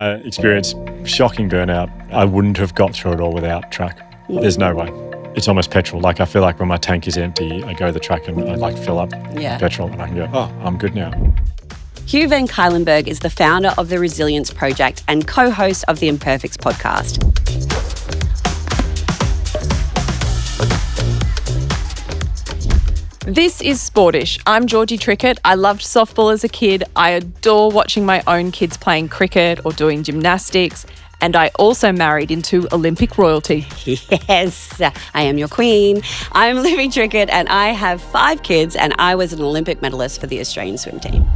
Experienced shocking burnout. I wouldn't have got through it all without track. There's no way. It's almost petrol. Like I feel like when my tank is empty, I go to the track and I fill up petrol and I can go, oh, I'm good now. Hugh van Cuylenburg is the founder of the Resilience Project and co-host of the Imperfects podcast. This is Sportish. I'm Georgie Trickett. I loved softball as a kid. I adore watching my own kids playing cricket or doing gymnastics. And I also married into Olympic royalty. Yes, I am your queen. I'm Libby Trickett and I have 5 kids and I was an Olympic medalist for the Australian swim team.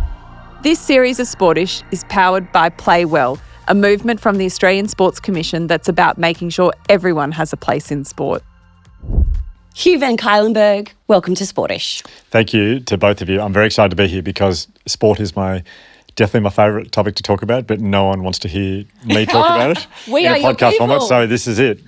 This series of Sportish is powered by Playwell, a movement from the Australian Sports Commission that's about making sure everyone has a place in sport. Hugh van Cuylenburg, welcome to Sportish. Thank you to both of you. I'm very excited to be here because sport is definitely my favourite topic to talk about, but no one wants to hear me talk about it we in are a podcast your format. people. So this is it.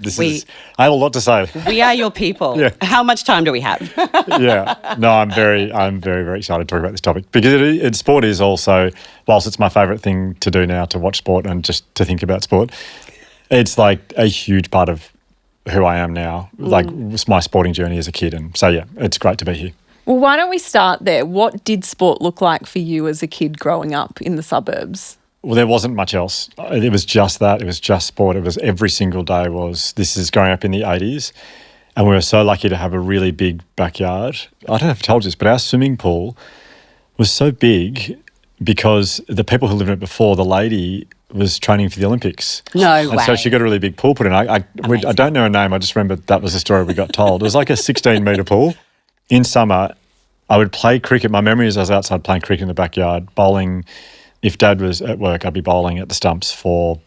I have a lot to say. We are your people. Yeah. How much time do we have? Yeah. No, I'm very, very excited to talk about this topic because sport is also, whilst it's my favourite thing to do now, to watch sport and just to think about sport, it's like a huge part of who I am now, like it's my sporting journey as a kid. And so, yeah, it's great to be here. Well, why don't we start there? What did sport look like for you as a kid growing up in the suburbs? Well, there wasn't much else. It was just that. It was just sport. It was every single day this is growing up in the 80s. And we were so lucky to have a really big backyard. I don't know if I told you this, but our swimming pool was so big because the people who lived in it before, the lady was training for the Olympics. No and way. So she got a really big pool put in. I don't know her name. I just remember that was the story we got told. It was like a 16-metre pool. In summer, I would play cricket. My memory is I was outside playing cricket in the backyard, bowling. If Dad was at work, I'd be bowling at the stumps for,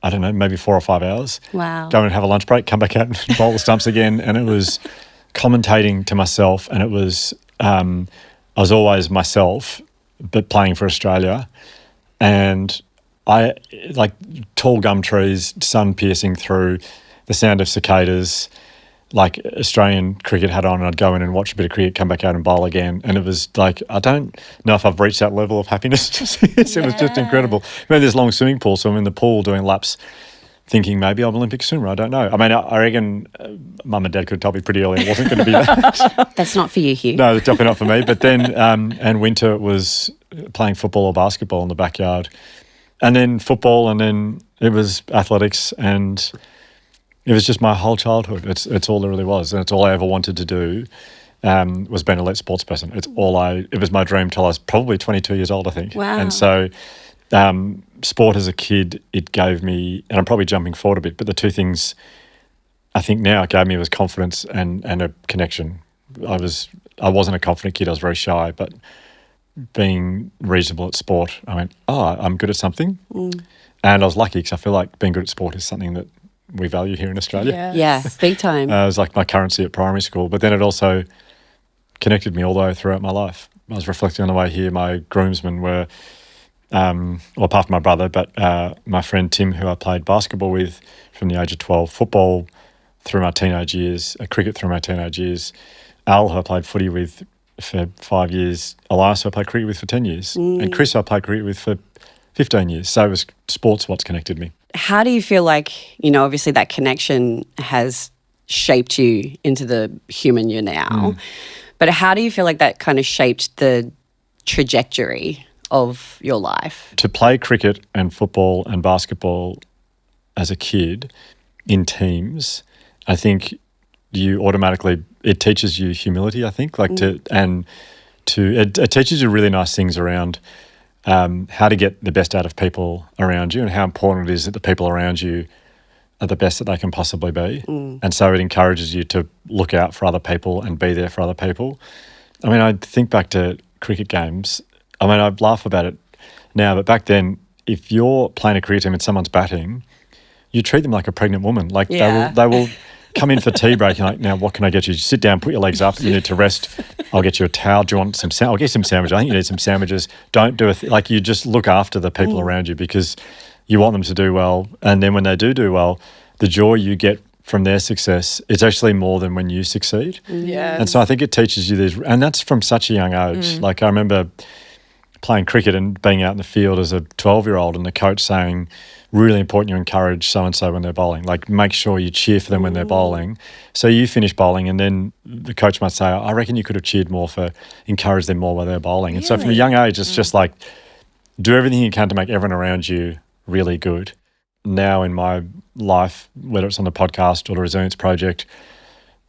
I don't know, maybe 4 or 5 hours. Wow. Go and have a lunch break, come back out and bowl the stumps again. And it was commentating to myself, and it was, I was always myself, but playing for Australia. And I, like tall gum trees, sun piercing through, the sound of cicadas, like Australian cricket hat on, and I'd go in and watch a bit of cricket, come back out and bowl again. And it was like, I don't know if I've reached that level of happiness. It was just incredible. We had this long swimming pool, so I'm in the pool doing laps thinking maybe I'm an Olympic swimmer. I don't know. I mean, I reckon Mum and Dad could have told me pretty early it wasn't going to be that. That's not for you, Hugh. No, it's definitely not for me. But then, and winter was playing football or basketball in the backyard. And then football, and then it was athletics, and it was just my whole childhood. It's all there really was, and it's all I ever wanted to do was be an elite sports person. It was my dream till I was probably 22 years old, I think. Wow. And so sport as a kid, it gave me, and I'm probably jumping forward a bit, but the two things I think now it gave me was confidence and a connection. I wasn't a confident kid. I was very shy, but being reasonable at sport, I went, I'm good at something. And I was lucky because I feel like being good at sport is something that we value here in Australia. Yeah, big time. It was like my currency at primary school, but then it also connected me all the way throughout my life. I was reflecting on the way here, my groomsmen were, apart from my brother, but my friend Tim, who I played basketball with from the age of 12, football through my teenage years, cricket through my teenage years, Al, who I played footy with for 5 years, Elias, who I played cricket with for 10 years, and Chris, who I played cricket with for 15 years. So it was sports what's connected me. How do you feel like, obviously that connection has shaped you into the human you're now, but how do you feel like that kind of shaped the trajectory of your life? To play cricket and football and basketball as a kid in teams, I think it teaches you humility, I think, it teaches you really nice things around how to get the best out of people around you and how important it is that the people around you are the best that they can possibly be. And so it encourages you to look out for other people and be there for other people. I mean, I think back to cricket games. I mean, I laugh about it now, but back then, if you're playing a cricket team and someone's batting, you treat them like a pregnant woman. Like they will come in for tea break and like, now what can I get you? Sit down, put your legs up. You need to rest. I'll get you a towel. Do you want some I'll get you some sandwiches. I think you need some sandwiches. Don't do like you just look after the people around you because you want them to do well. And then when they do well, the joy you get from their success, it's actually more than when you succeed. Yeah. And so I think it teaches you this, and that's from such a young age. Like I remember playing cricket and being out in the field as a 12-year-old and the coach saying, really important you encourage so-and-so when they're bowling. Like, make sure you cheer for them when they're bowling. So you finish bowling and then the coach might say, I reckon you could have cheered more encourage them more while they're bowling. And so from a young age, it's just like, do everything you can to make everyone around you really good. Now in my life, whether it's on the podcast or the Resilience Project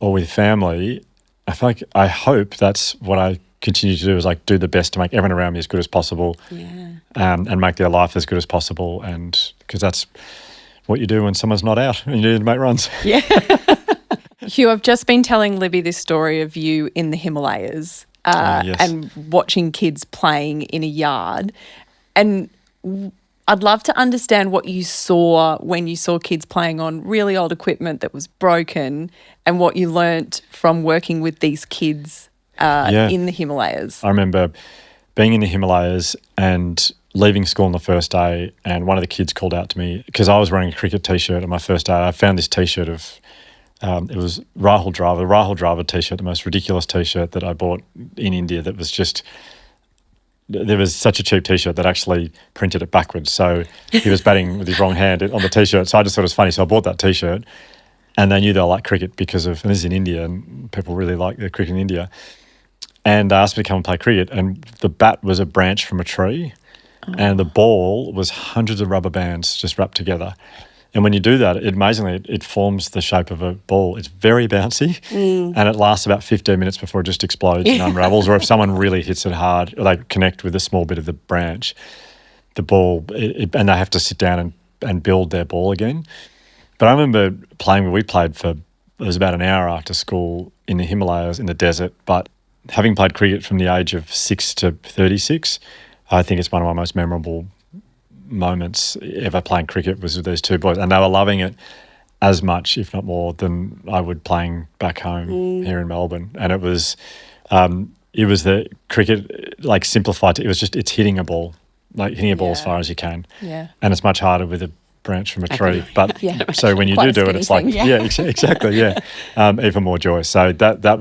or with family, I hope that's what I continue to do, is like do the best to make everyone around me as good as possible, and make their life as good as possible. And because that's what you do when someone's not out and you need to make runs. Yeah. Hugh, I've just been telling Libby this story of you in the Himalayas Yes. and watching kids playing in a yard. And I'd love to understand what you saw when you saw kids playing on really old equipment that was broken, and what you learnt from working with these kids in the Himalayas. I remember being in the Himalayas and leaving school on the first day, and one of the kids called out to me because I was wearing a cricket T-shirt on my first day. I found this T-shirt of, it was Rahul Dravid T-shirt, the most ridiculous T-shirt that I bought in India that was just, there was such a cheap T-shirt that actually printed it backwards. So he was batting with his wrong hand on the T-shirt. So I just thought it was funny. So I bought that T-shirt, and they knew they like cricket because of, and this is in India and people really like their cricket in India. And they asked me to come and play cricket, and the bat was a branch from a tree, and the ball was hundreds of rubber bands just wrapped together. And when you do that, it forms the shape of a ball. It's very bouncy, and it lasts about 15 minutes before it just explodes and unravels. Or if someone really hits it hard, or they connect with a small bit of the branch, the ball, and they have to sit down and build their ball again. But I remember we played for, it was about an hour after school in the Himalayas in the desert, but having played cricket from the age of 6 to 36, I think it's one of my most memorable moments ever playing cricket was with these two boys, and they were loving it as much, if not more, than I would playing back home here in Melbourne. And it was the cricket, like, simplified. It was just, it's hitting a ball, like hitting a ball as far as you can. Yeah. And it's much harder with a branch from a tree. But so when you do it, it's like, exactly, even more joy. So that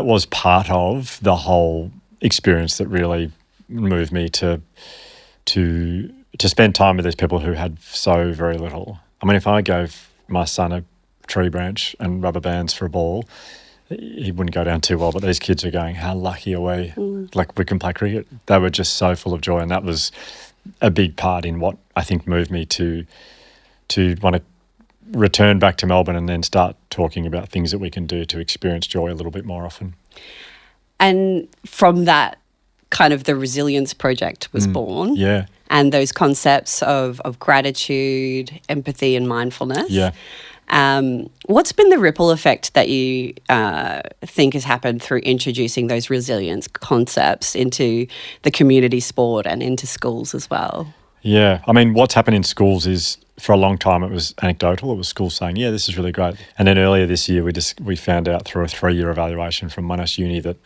was part of the whole experience that really moved me to spend time with these people who had so very little. I mean, if I gave my son a tree branch and rubber bands for a ball, he wouldn't go down too well. But these kids are going, how lucky are we? Like, we can play cricket. They were just so full of joy, and that was a big part in what I think moved me to want to return back to Melbourne and then start talking about things that we can do to experience joy a little bit more often. And from that, kind of the Resilience Project was born. Yeah. And those concepts of gratitude, empathy and mindfulness. Yeah. What's been the ripple effect that you think has happened through introducing those resilience concepts into the community sport and into schools as well? Yeah. I mean, what's happened in schools is, for a long time, it was anecdotal. It was schools saying, yeah, this is really great. And then earlier this year, we found out through a 3-year evaluation from Monash Uni that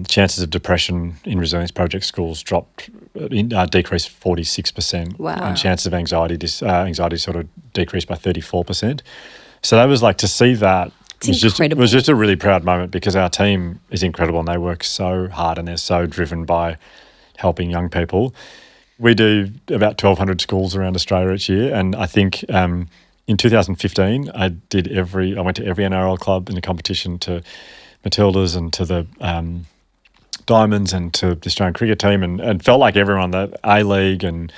chances of depression in Resilience Project schools decreased 46%. Wow. And chances of anxiety sort of decreased by 34%. So that was like, to see that it was just a really proud moment, because our team is incredible and they work so hard and they're so driven by helping young people. We do about 1,200 schools around Australia each year, and I think in 2015 I went to every NRL club in the competition, to Matildas and to the Diamonds and to the Australian cricket team, and felt like everyone, the A-League, and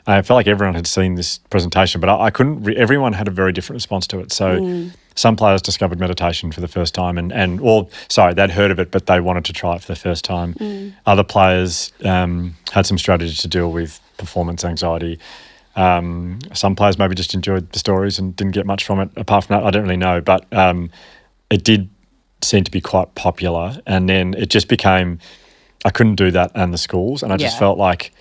I felt like everyone had seen this presentation, but I couldn't. Everyone had a very different response to it. So some players discovered meditation for the first time, they'd heard of it, but they wanted to try it for the first time. Other players had some strategies to deal with performance anxiety. Some players maybe just enjoyed the stories and didn't get much from it. Apart from that, I don't really know, but it did seem to be quite popular. And then it just became, I couldn't do that in the schools, and I just felt like,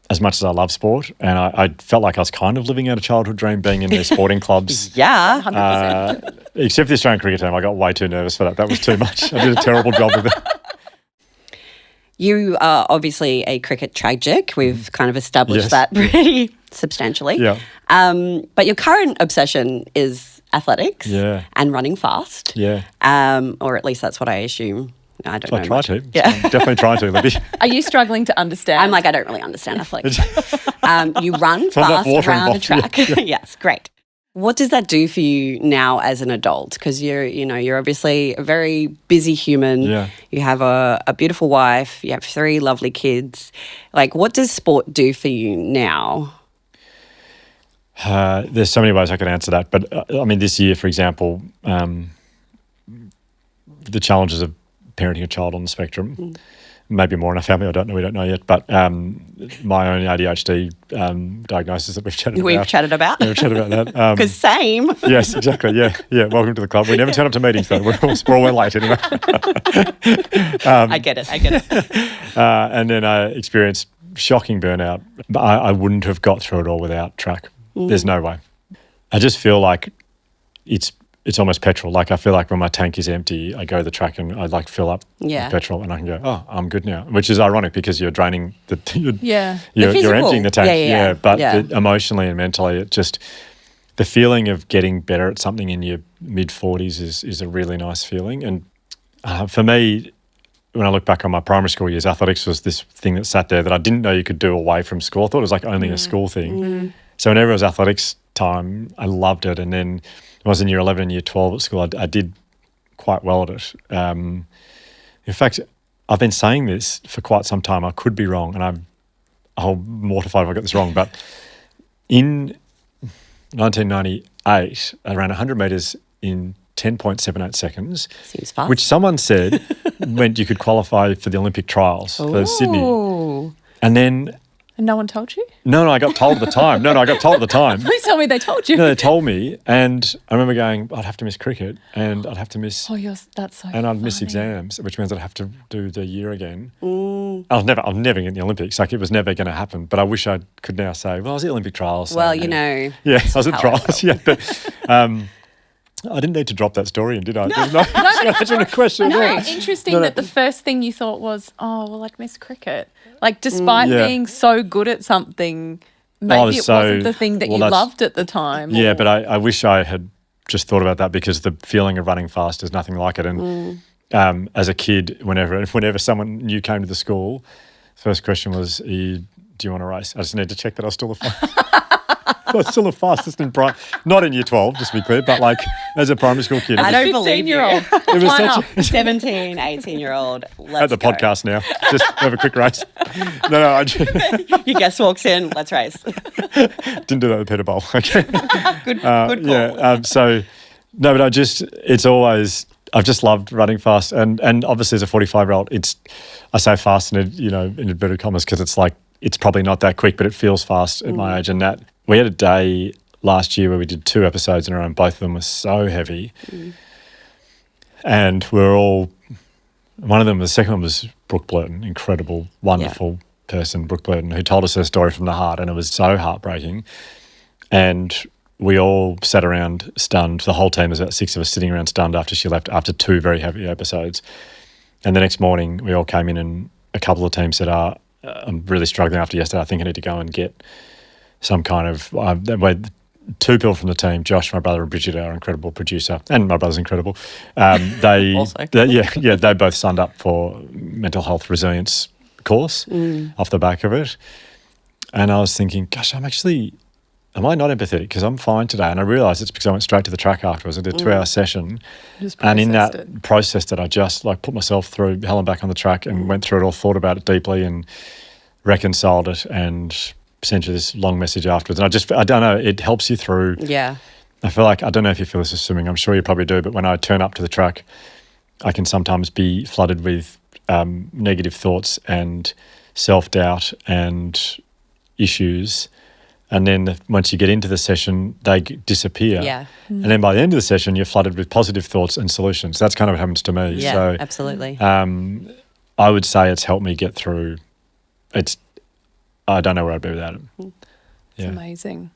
as much as I love sport, and I felt like I was kind of living out a childhood dream being in these sporting clubs. Yeah, 100%. Except for the Australian cricket team, I got way too nervous for that. That was too much. I did a terrible job with it. You are obviously a cricket tragic. We've kind of established that pretty substantially. Yeah. But your current obsession is athletics and running fast. Yeah. Or at least that's what I assume No, I don't I know try much. to. Yeah. I'm definitely trying to, Libby. Are you struggling to understand? I'm like, I don't really understand athletics. You run From that fast water around a involved, track. Yes, great. What does that do for you now as an adult? Because you're obviously a very busy human. Yeah. You have a beautiful wife. You have 3 lovely kids. Like, what does sport do for you now? There's so many ways I could answer that. But I mean, this year, for example, the challenges of parenting a child on the spectrum, maybe more in our family, I don't know, we don't know yet, but my own ADHD diagnosis that we've chatted about. We've chatted about. Yeah, we've chatted about that. Because same. Yes, exactly. Yeah. Welcome to the club. We never turn up to meetings though. We're always late anyway. I get it. And then I experienced shocking burnout. But I wouldn't have got through it all without track. There's no way. I just feel like it's almost petrol. Like I feel like when my tank is empty, I go to the track and I like fill up with petrol and I can go, oh, I'm good now. Which is ironic because you're draining you're emptying the tank. But emotionally and mentally, it just the feeling of getting better at something in your mid-40s is a really nice feeling. And for me, when I look back on my primary school years, athletics was this thing that sat there that I didn't know you could do away from school. I thought it was like only a school thing. So whenever it was athletics time, I loved it. And then I was in year 11 and year 12 at school. I did quite well at it. In fact, I've been saying this for quite some time. I could be wrong, and I'll mortified if I got this wrong. But in 1998, around 100 metres in 10.78 seconds, seems fast. Which someone said meant you could qualify for the Olympic trials for Sydney. And then... And no one told you? No, I got told at the time. I got told at the time. Please tell me they told you. No, they told me, and I remember going, I'd have to miss cricket, and I'd have to miss... that's so And I'd miss exams, which means I'd have to do the year again. I'll never get in the Olympics. Like, it was never going to happen. But I wish I could now say, well, I was at the Olympic trials. So, well, Yeah, I was at trials, but... I didn't need to drop that story in, did I? No. That's a question. No, interesting that the first thing you thought was, oh, well, I'd miss cricket. Like, despite being so good at something, maybe it wasn't the thing that you loved at the time. Yeah, but I wish I had just thought about that because the feeling of running fast is nothing like it. And as a kid, whenever someone new came to the school, first question was, do you want to race? I just need to check that I was still the fastest in not in year 12, just to be clear, but like as a primary school kid. I don't believe you. It was 17, 18-year-old. At the podcast now. Just have a quick race. No, your guest walks in, let's race. Didn't do that with Peter Bowl. Okay. Good call. Yeah. But I've just loved running fast. And obviously as a 45-year-old, I say fast in inverted commas because it's like, it's probably not that quick, but it feels fast at my age. And that we had a day last year where we did 2 episodes in a row and both of them were so heavy. And the second one was Brooke Blurton, incredible, wonderful person, Brooke Blurton, who told us her story from the heart, and it was so heartbreaking. And we all sat around stunned. The whole team, there's about 6 of us sitting around stunned after she left, after 2 very heavy episodes. And the next morning we all came in and a couple of teams said, I'm really struggling after yesterday. I think I need to go and get some kind of... 2 people from the team, Josh, my brother, and Bridget, our incredible producer, and my brother's incredible. They both signed up for mental health resilience course off the back of it. And I was thinking, gosh, am I not empathetic? Because I'm fine today. And I realised it's because I went straight to the track afterwards. I did a 2-hour session. And in that process that I just put myself through hell and back on the track and went through it all, thought about it deeply and reconciled it and sent you this long message afterwards. And I don't know, it helps you through. Yeah. I feel like, I don't know if you feel this is swimming. I'm sure you probably do. But when I turn up to the track, I can sometimes be flooded with negative thoughts and self-doubt and issues. And then once you get into the session, they disappear. Yeah. And then by the end of the session, you're flooded with positive thoughts and solutions. That's kind of what happens to me. Yeah, so, absolutely. I would say it's helped me get through. I don't know where I'd be without it. It's amazing.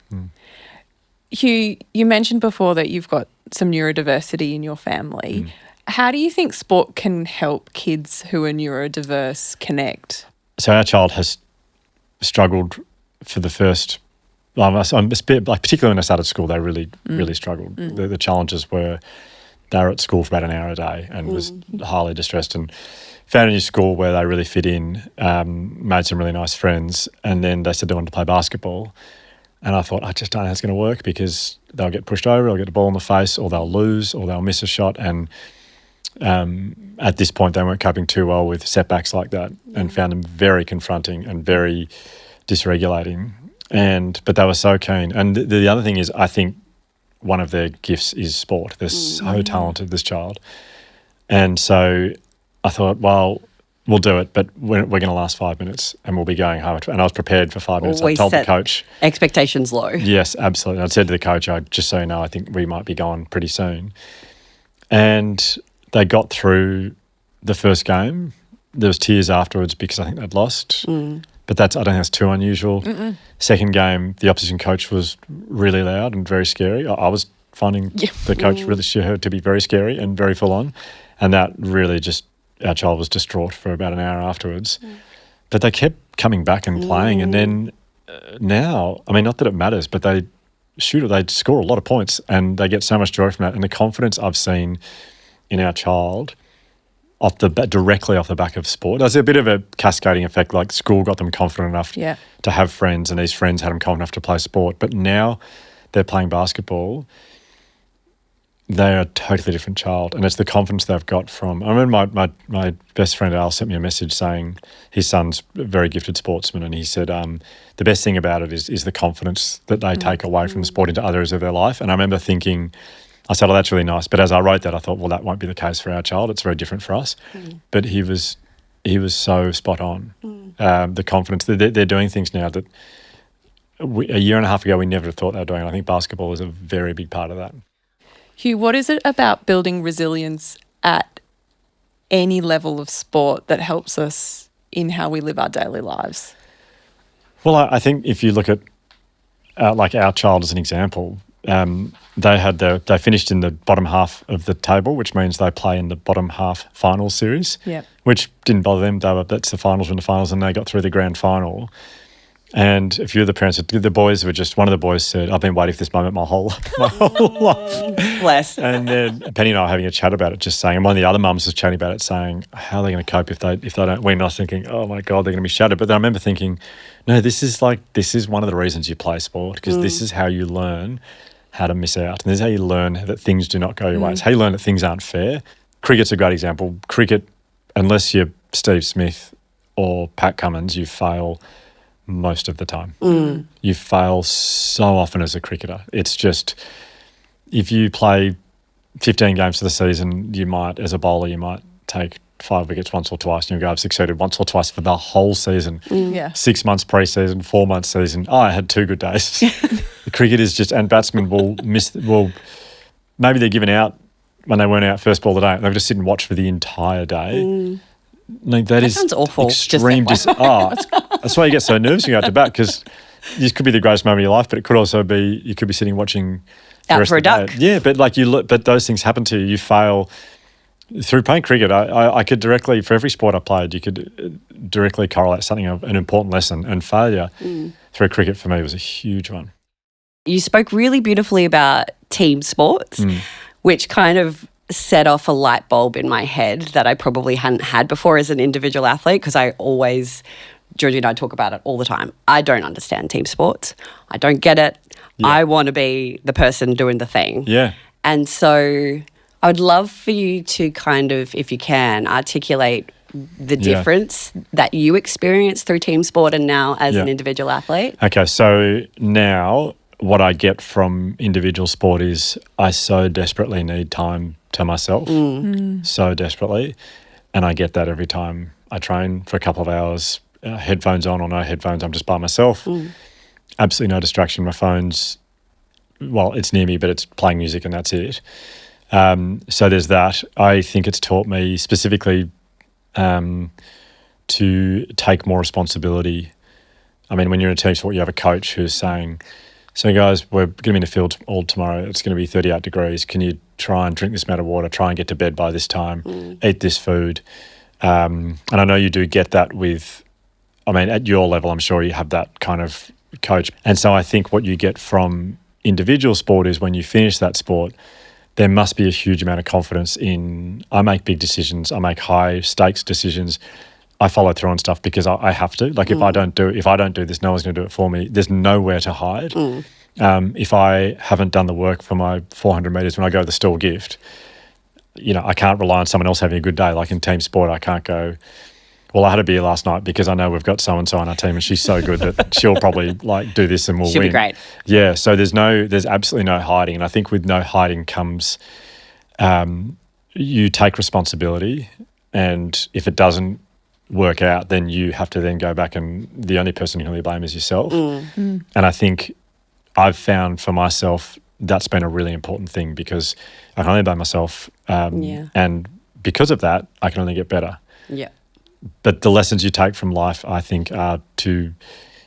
Hugh, you mentioned before that you've got some neurodiversity in your family. How do you think sport can help kids who are neurodiverse connect? So our child has struggled for the first... particularly when I started school, they really struggled. The challenges were they were at school for about an hour a day and was highly distressed, and found a new school where they really fit in, made some really nice friends, and then they said they wanted to play basketball. And I thought, I just don't know how it's going to work, because they'll get pushed over, they'll get the ball in the face, or they'll lose, or they'll miss a shot. And at this point, they weren't coping too well with setbacks like that, and found them very confronting and very dysregulating. But they were so keen. And the other thing is, I think one of their gifts is sport. They're so talented, this child. And so I thought, well, we'll do it, but we're going to last 5 minutes and we'll be going home. And I was prepared for 5 minutes. Always I told the set coach. expectations low. Yes, absolutely. I said to the coach, just so you know, I think we might be going pretty soon. And they got through the first game. There was tears afterwards because I think they'd lost. But I don't think that's too unusual. Second game, the opposition coach was really loud and very scary. I was finding the coach really to be very scary and very full on. And that really our child was distraught for about an hour afterwards. But they kept coming back and playing. And then now, I mean, not that it matters, but they score a lot of points and they get so much joy from that. And the confidence I've seen in our child directly off the back of sport. There's a bit of a cascading effect, like school got them confident enough to have friends, and these friends had them confident enough to play sport. But now they're playing basketball. They're a totally different child, and it's the confidence they've got from... I remember my best friend Al sent me a message saying his son's a very gifted sportsman, and he said the best thing about it is the confidence that they take away from the sport into other areas of their life. And I remember thinking... I said, oh, that's really nice. But as I wrote that, I thought, well, that won't be the case for our child. It's very different for us. But he was so spot on. The confidence, they're doing things now that a year and a half ago we never thought they were doing. I think basketball is a very big part of that. Hugh, what is it about building resilience at any level of sport that helps us in how we live our daily lives? Well, I think if you look at like our child as an example, they finished in the bottom half of the table, which means they play in the bottom half finals series, which didn't bother them. That's the finals from the finals, and they got through the grand final. And a few of the parents, the boys were one of the boys said, I've been waiting for this moment my whole life. Bless. And then Penny and I were having a chat about it, just saying, and one of the other mums was chatting about it, saying, how are they going to cope if they don't win? And I was thinking, oh my God, they're going to be shattered. But then I remember thinking, no, this is one of the reasons you play sport, because this is how you learn how to miss out. And this is how you learn that things do not go your way. It's how you learn that things aren't fair. Cricket's a great example. Cricket, unless you're Steve Smith or Pat Cummins, you fail most of the time. You fail so often as a cricketer. It's just, if you play 15 games for the season, you might, as a bowler, you might take 5 wickets once or twice, and you'll go, I've succeeded once or twice for the whole season. 6 months pre-season, 4 months season. Oh, I had 2 good days. The cricket is just, and batsmen maybe they're given out when they weren't out first ball of the day. They'll just sit and watch for the entire day. Like, that sounds awful. Extreme. That's why you get so nervous when you go out to bat, because this could be the greatest moment of your life, but it could also be, you could be sitting watching out for a duck. Yeah, but but those things happen to you. You fail. Through playing cricket, I could directly, for every sport I played, you could directly correlate something of an important lesson, and failure through cricket for me was a huge one. You spoke really beautifully about team sports, which kind of set off a light bulb in my head that I probably hadn't had before as an individual athlete, because Georgie and I talk about it all the time. I don't understand team sports. I don't get it. Yeah. I want to be the person doing the thing. Yeah. And so I would love for you to kind of, if you can, articulate the difference that you experience through team sport and now as an individual athlete. Okay, so now what I get from individual sport is I so desperately need time to myself, so desperately. And I get that every time I train for a couple of hours, headphones on or no headphones, I'm just by myself. Absolutely no distraction. My phone's, well, it's near me, but it's playing music and that's it. So there's that. I think it's taught me specifically to take more responsibility. I mean, when you're in a team sport, you have a coach who's saying, so guys, we're going to be in the field all tomorrow. It's going to be 38 degrees. Can you try and drink this amount of water, try and get to bed by this time, eat this food? And I know you do get that at your level, I'm sure you have that kind of coach. And so I think what you get from individual sport is when you finish that sport, there must be a huge amount of confidence in, I make big decisions, I make high stakes decisions, I follow through on stuff because I have to. Like if I don't do this, no one's going to do it for me. There's nowhere to hide. If I haven't done the work for my 400 metres when I go to the store gift, I can't rely on someone else having a good day. Like in team sport, I can't go, well, I had a beer last night because I know we've got so-and-so on our team and she's so good that she'll probably do this and we'll win. She'll be great. Yeah, so there's absolutely no hiding. And I think with no hiding comes you take responsibility, and if it doesn't work out, then you have to then go back, and the only person you can really blame is yourself. And I think I've found for myself that's been a really important thing because I can only blame myself. And because of that, I can only get better. Yeah. But the lessons you take from life, I think, are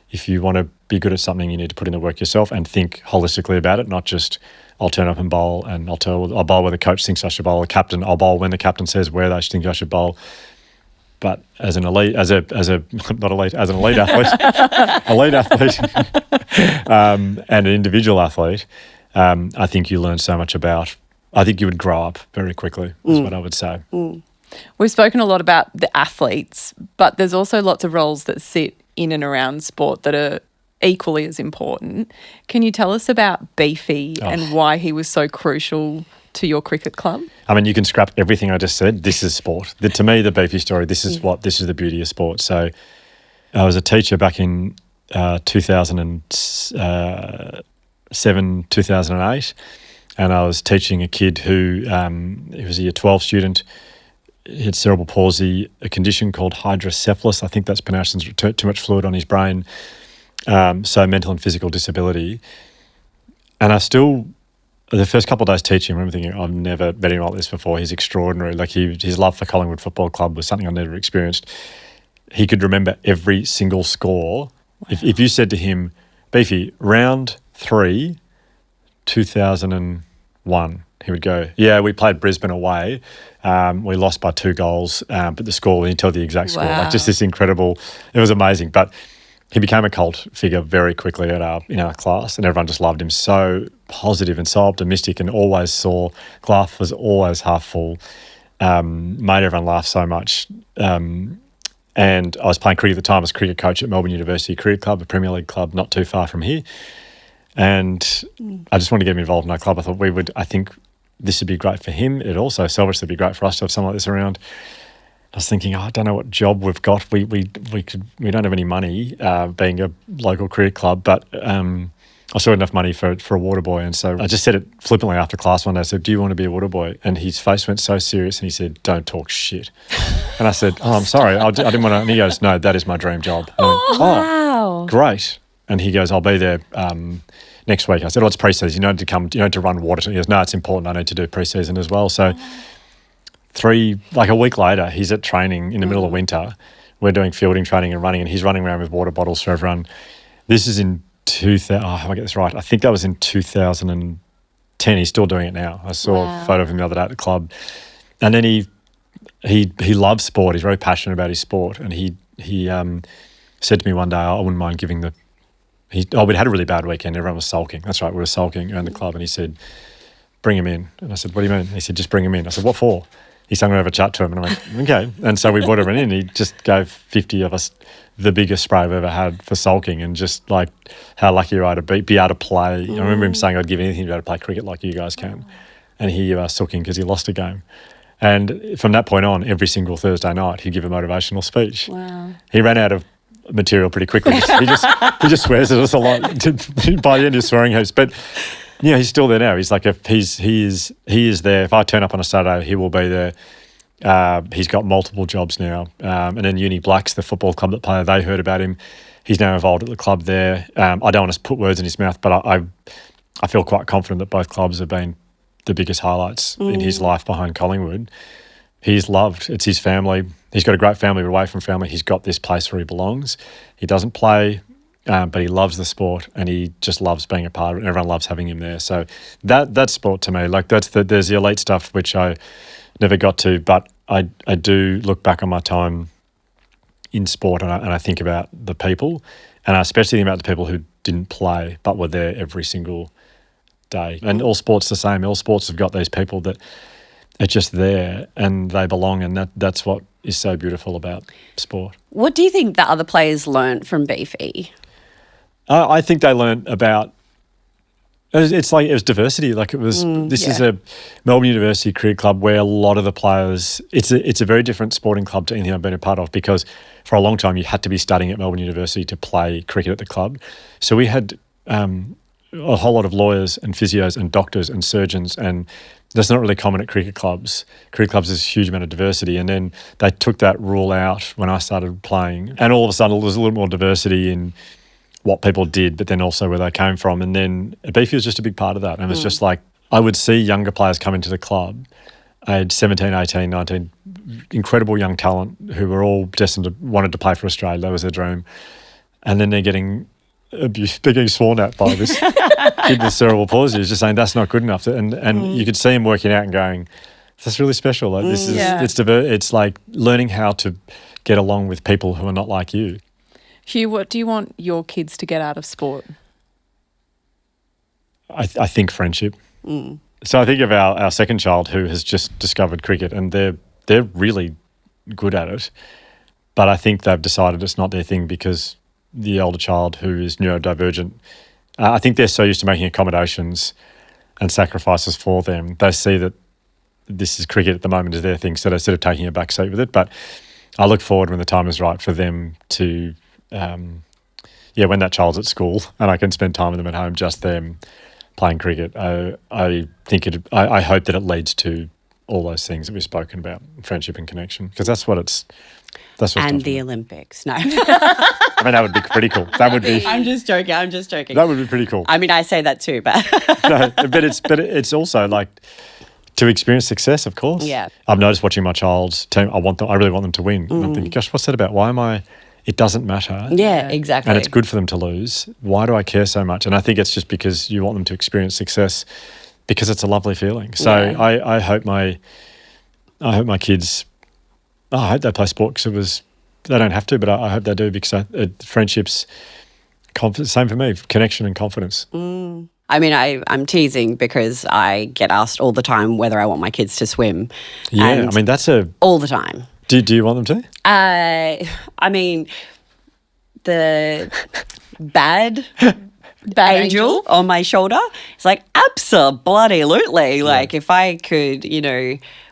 if you want to be good at something, you need to put in the work yourself and think holistically about it, not just I'll turn up and bowl and I'll bowl where the coach thinks I should bowl, the captain, I'll bowl when the captain says where they think I should bowl. But as an elite, as an elite athlete, and an individual athlete, I think you learn so much about. I think you would grow up very quickly, is what I would say. We've spoken a lot about the athletes, but there's also lots of roles that sit in and around sport that are equally as important. Can you tell us about Beefy and why he was so crucial to your cricket club? I mean, you can scrap everything I just said. This is sport. To me, the Beefy story, this is the beauty of sport. So I was a teacher back in 2007, 2008, and I was teaching a kid who he was a year 12 student. He had cerebral palsy, a condition called hydrocephalus. I think that's pronounced as too much fluid on his brain. So mental and physical disability. And I still, the first couple of days teaching, I remember thinking, I've never met anyone like this before. He's extraordinary. Like his love for Collingwood Football Club was something I've never experienced. He could remember every single score. Wow. If you said to him, Beefy, round 3, 2001, he would go, yeah, we played Brisbane away. We lost by 2 goals, but the score, he'd tell the exact score. Like just this incredible, it was amazing. But he became a cult figure very quickly in our class, and everyone just loved him. So positive and so optimistic, and always saw glass was always half full. Made everyone laugh so much. And I was playing cricket at the time. I was cricket coach at Melbourne University Cricket Club, a Premier League club not too far from here. And I just wanted to get him involved in our club. I think this would be great for him. It also selfishly be great for us to have someone like this around. I was thinking, I don't know what job we've got. We don't have any money being a local cricket club, but I still had enough money for a water boy. And so I just said it flippantly after class one day. I said, do you want to be a water boy? And his face went so serious and he said, don't talk shit. And I said, I'm sorry. I didn't want to. And he goes, no, that is my dream job. And I went, wow. Great. And he goes, I'll be there next week. I said, it's pre-season. You need to run water. He goes, no, it's important. I need to do pre-season as well. So a week later, he's at training in the middle of winter. We're doing fielding training and running, and he's running around with water bottles for everyone. This is in 2000. Have I get this right? I think that was in 2010. He's still doing it now. I saw a photo of him the other day at the club. And then he loves sport. He's very passionate about his sport. And he said to me one day, I wouldn't mind giving we'd had a really bad weekend. Everyone was sulking. That's right. We were sulking around the club. And he said, bring him in. And I said, what do you mean? And he said, just bring him in. I said, what for? He said, I'm going to have a chat to him. And I went, okay. And so we brought him in. He just gave 50 of us the biggest spray I've ever had for sulking, and just like how lucky you are to be able to play. I remember him saying, I'd give anything to be able to play cricket like you guys can. And here you are sulking because he lost a game. And from that point on, every single Thursday night, he'd give a motivational speech. Wow. He ran out of material pretty quickly. He just swears at us a lot. By the end, he's swearing heaps. But he's still there now. He's like, he is there. If I turn up on a Saturday, he will be there. He's got multiple jobs now. And then Uni Blacks, the football club that player, they heard about him. He's now involved at the club there. I don't want to put words in his mouth, but I feel quite confident that both clubs have been the biggest highlights in his life behind Collingwood. He's loved. It's his family. He's got a great family, but away from family, he's got this place where he belongs. He doesn't play, but he loves the sport, and he just loves being a part of it, and everyone loves having him there. So that's sport to me. Like there's the elite stuff, which I never got to, but I do look back on my time in sport, and I think about the people, and I especially think about the people who didn't play but were there every single day. And all sports the same. All sports have got these people that are just there and they belong, and that's what is so beautiful about sport. What do you think the other players learnt from Beefy? I think they learned about. It's like it was diversity. Like it was. This is a Melbourne University cricket club where a lot of the players. It's a very different sporting club to anything I've been a part of, because for a long time you had to be studying at Melbourne University to play cricket at the club. So we had a whole lot of lawyers and physios and doctors and surgeons, and that's not really common at cricket clubs. Cricket clubs is a huge amount of diversity, and then they took that rule out when I started playing, and all of a sudden there was a little more diversity in what people did, but then also where they came from. And then Beefy was just a big part of that. And it was just like, I would see younger players come into the club, age 17, 18, 19, incredible young talent who were all destined to, wanted to play for Australia. That was their dream. And then they're getting abused, they're getting sworn at by this kid with cerebral palsy, who's just saying that's not good enough. And you could see him working out and going, that's really special. Like this is, it's like learning how to get along with people who are not like you. Hugh, what do you want your kids to get out of sport? I think friendship. So I think of our second child who has just discovered cricket, and they're really good at it. But I think they've decided it's not their thing because the older child who is neurodivergent, I think they're so used to making accommodations and sacrifices for them. They see that this is cricket at the moment is their thing, so they're sort of taking a back seat with it. But I look forward when the time is right for them to when that child's at school and I can spend time with them at home, just them playing cricket. I think I hope that it leads to all those things that we've spoken about, friendship and connection, because that's what it's. That's what. And the Olympics. No, I mean that would be pretty cool. That would be. I'm just joking. That would be pretty cool. I mean, I say that too, but no, but it's also like to experience success, of course. Yeah. I've noticed watching my child's team. I really want them to win. And I'm thinking, gosh, what's that about? Why am I? It doesn't matter. Yeah, exactly. And it's good for them to lose. Why do I care so much? And I think it's just because you want them to experience success because it's a lovely feeling. So I hope my kids, I hope they play sport because they don't have to, but I hope they do because friendships, same for me, connection and confidence. I mean, I'm teasing because I get asked all the time whether I want my kids to swim. Yeah, I mean, that's all the time. Do you want them to? I mean, the bad angel on my shoulder, it's like, absolutely. Like, if I could,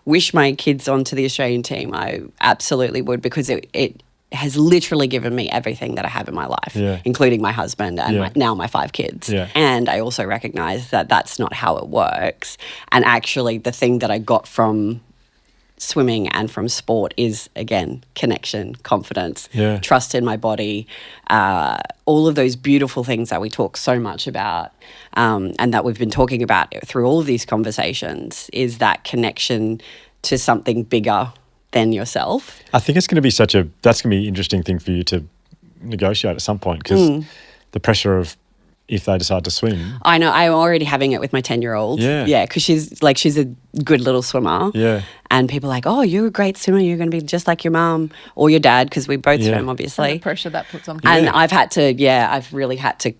wish my kids onto the Australian team, I absolutely would, because it has literally given me everything that I have in my life, including my husband and now my 5 kids. Yeah. And I also recognise that that's not how it works. And actually, the thing that I got from swimming and from sport is, again, connection, confidence, trust in my body, all of those beautiful things that we talk so much about and that we've been talking about through all of these conversations, is that connection to something bigger than yourself. I think it's going to be that's going to be an interesting thing for you to negotiate at some point, because the pressure of if they decide to swim. I know. I'm already having it with my 10-year-old. Yeah, because she's a good little swimmer. Yeah. And people are like, oh, you're a great swimmer. You're going to be just like your mum or your dad, because we both swim, obviously. And the pressure that puts on people. And I've really had to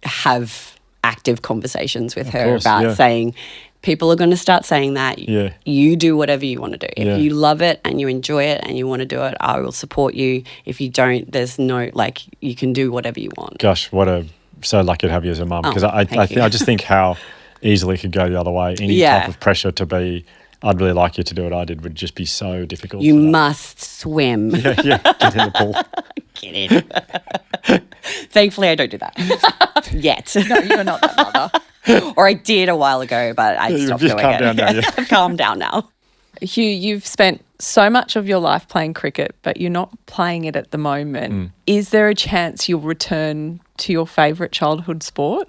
have active conversations with her about saying, people are going to start saying that. Yeah. You do whatever you want to do. If you love it and you enjoy it and you want to do it, I will support you. If you don't, there's no, you can do whatever you want. Gosh, so lucky to have you as a mum, because I just think how easily it could go the other way. Any type of pressure to be, I'd really like you to do what I did, would just be so difficult. You must swim. Yeah, get in the pool. Get in. Thankfully, I don't do that yet. No, you're not that mother. Or I did a while ago, but I stopped doing it. Down now, I've calmed down now. Hugh, you've spent so much of your life playing cricket, but you're not playing it at the moment. Is there a chance you'll return to your favourite childhood sport?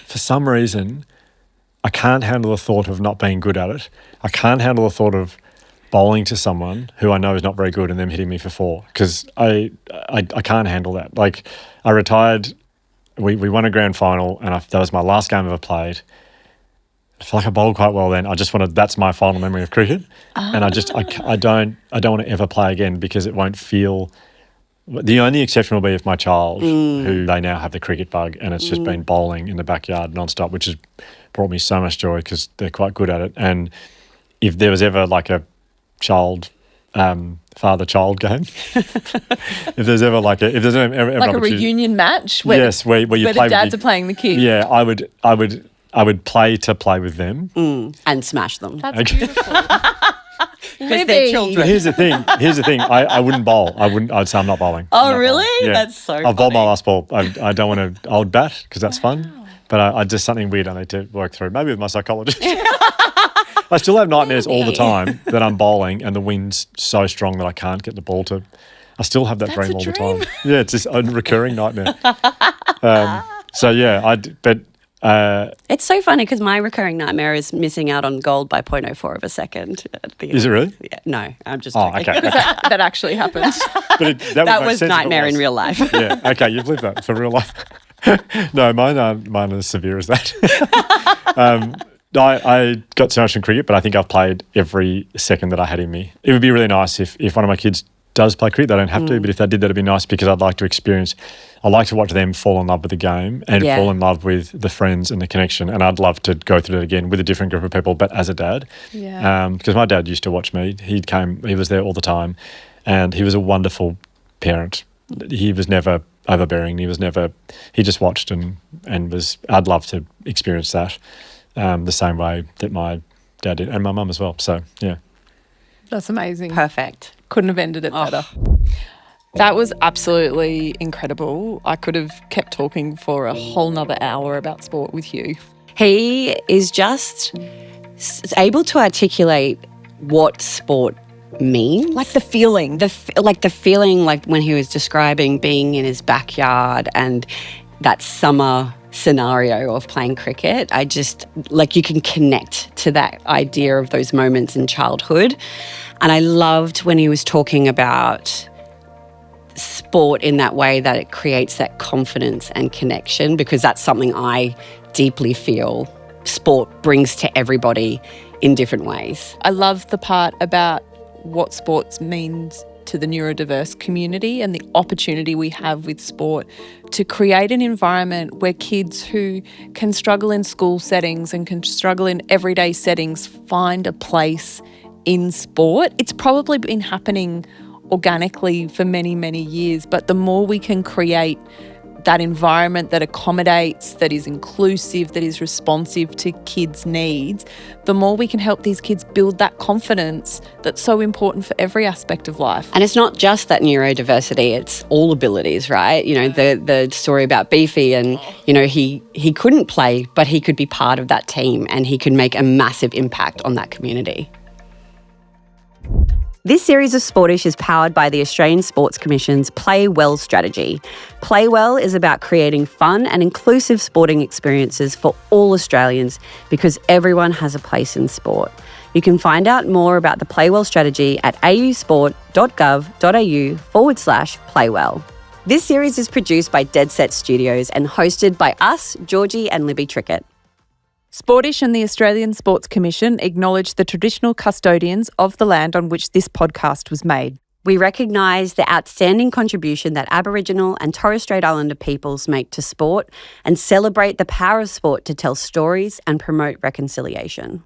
For some reason, I can't handle the thought of not being good at it. I can't handle the thought of bowling to someone who I know is not very good and them hitting me for 4, because I can't handle that. Like, I retired, we won a grand final, and that was my last game I've ever played. I feel like I bowled quite well then. That's my final memory of cricket. And I don't want to ever play again, because it won't feel The only exception will be if my child, who they now have the cricket bug, and it's just been bowling in the backyard nonstop, which has brought me so much joy because they're quite good at it. And if there was ever like a father-child game, if there's ever like a reunion match where, where you where play the dads with are playing the kids. Yeah, I would play with them. And smash them. That's beautiful. Because they're children. But here's the thing. I wouldn't bowl. I'd say I'm not bowling. Oh, really? Yeah. That's so I've bowled my funny. last ball. I don't want to. I would bat because that's fun. But I just something weird I need to work through. Maybe with my psychologist. I still have nightmares all the time that I'm bowling and the wind's so strong that I can't get the ball to. I still have that dream all the time. Yeah, it's just a recurring nightmare. It's so funny because my recurring nightmare is missing out on gold by 0.04 of a second. Is it really? Yeah, no, I'm just Oh, joking. okay. That actually happened. But That was nightmare in real life. Yeah, okay, you've lived that for real life. No, mine aren't as severe as that. I got so much in cricket, but I think I've played every second that I had in me. It would be really nice if one of my kids does play cricket. They don't have to, but if they did, that'd be nice because I'd like to watch them fall in love with the game and fall in love with the friends and the connection. And I'd love to go through it again with a different group of people, but as a dad. Yeah. Because my dad used to watch me. He was there all the time and he was a wonderful parent. He was never overbearing. He just watched and I'd love to experience that the same way that my dad did and my mum as well. So, yeah. That's amazing. Perfect. Couldn't have ended it better. That was absolutely incredible. I could have kept talking for a whole nother hour about sport with Hugh. He is just able to articulate what sport means. Like the feeling. The feeling like when he was describing being in his backyard and that summer scenario of playing cricket. I just, you can connect to that idea of those moments in childhood. And I loved when he was talking about sport in that way that it creates that confidence and connection, because that's something I deeply feel sport brings to everybody in different ways. I love the part about what sports means to the neurodiverse community and the opportunity we have with sport to create an environment where kids who can struggle in school settings and can struggle in everyday settings find a place in sport. It's probably been happening organically for many, many years, but the more we can create that environment that accommodates, that is inclusive, that is responsive to kids' needs, the more we can help these kids build that confidence that's so important for every aspect of life. And it's not just that neurodiversity, it's all abilities, right? You know, the story about Beefy and, you know, he couldn't play, but he could be part of that team and he could make a massive impact on that community. This series of Sportish is powered by the Australian Sports Commission's Playwell strategy. Playwell is about creating fun and inclusive sporting experiences for all Australians because everyone has a place in sport. You can find out more about the Playwell strategy at ausport.gov.au/Playwell. This series is produced by Deadset Studios and hosted by us, Georgie and Libby Trickett. Sportish and the Australian Sports Commission acknowledge the traditional custodians of the land on which this podcast was made. We recognise the outstanding contribution that Aboriginal and Torres Strait Islander peoples make to sport and celebrate the power of sport to tell stories and promote reconciliation.